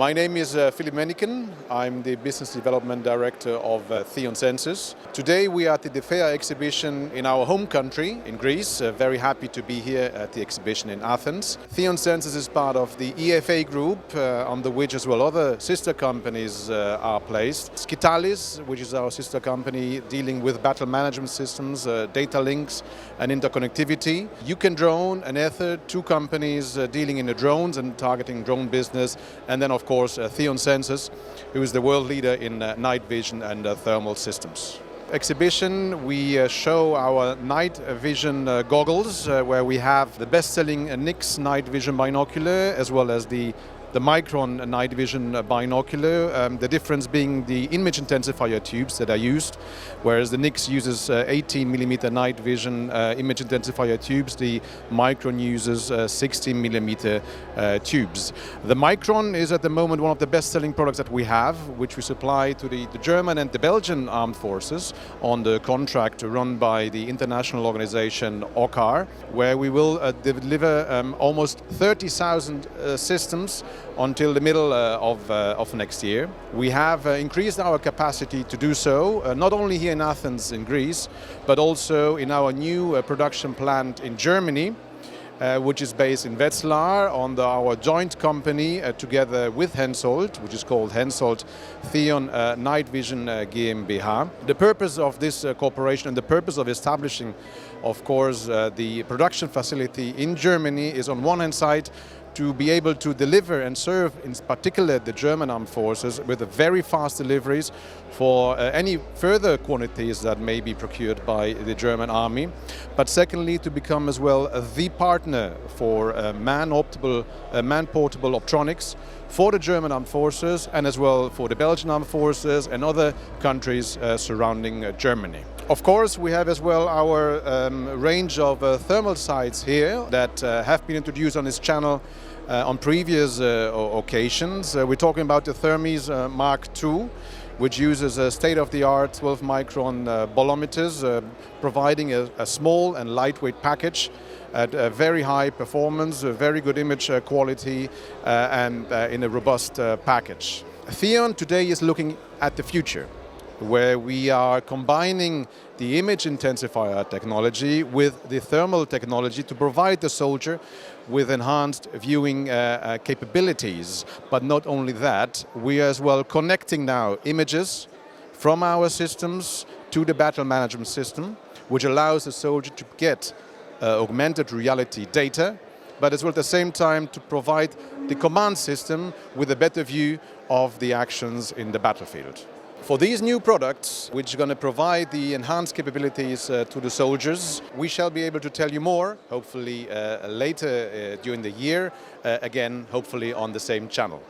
My name is Philip Meniken. I'm the Business Development Director of THEON Sensors. Today we are at the DEFEA exhibition in our home country, in Greece. Very happy to be here at the exhibition in Athens. THEON Sensors is part of the EFA group, under which as well other sister companies are placed. Skitalis, which is our sister company dealing with battle management systems, data links and interconnectivity. Yuken Drone and Ether, two companies dealing in the drones and targeting drone business. And then of course THEON Sensors, who is the world leader in night vision and thermal systems. Exhibition, we show our night vision goggles, where we have the best-selling NYX night vision binocular as well as the Micron night vision binocular, the difference being the image intensifier tubes that are used, whereas the NYX uses 18mm night vision image intensifier tubes, the Micron uses 16mm tubes. The Micron is at the moment one of the best-selling products that we have, which we supply to the German and the Belgian armed forces on the contract run by the international organization OCCAR, where we will deliver almost 30,000 systems until the middle of next year. We have increased our capacity to do so, not only here in Athens in Greece, but also in our new production plant in Germany, which is based in Wetzlar under our joint company together with Hensoldt, which is called Hensoldt THEON Night Vision GmbH. The purpose of this cooperation and the purpose of establishing, of course, the production facility in Germany is on one hand side to be able to deliver and serve in particular the German armed forces with very fast deliveries for any further quantities that may be procured by the German army. But secondly, to become as well the partner for man-portable optronics for the German armed forces and as well for the Belgian armed forces and other countries surrounding Germany. Of course, we have as well our range of thermal sights here that have been introduced on this channel on previous occasions. We're talking about the Thermes Mark II, which uses state-of-the-art 12-micron bolometers, providing a small and lightweight package at a very high performance, a very good image quality, and in a robust package. THEON today is looking at the future, where we are combining the image intensifier technology with the thermal technology to provide the soldier with enhanced viewing capabilities. But not only that, we are as well connecting now images from our systems to the battle management system, which allows the soldier to get augmented reality data, but as well at the same time to provide the command system with a better view of the actions in the battlefield. For these new products, which are going to provide the enhanced capabilities to the soldiers, we shall be able to tell you more, hopefully later during the year, again, hopefully on the same channel.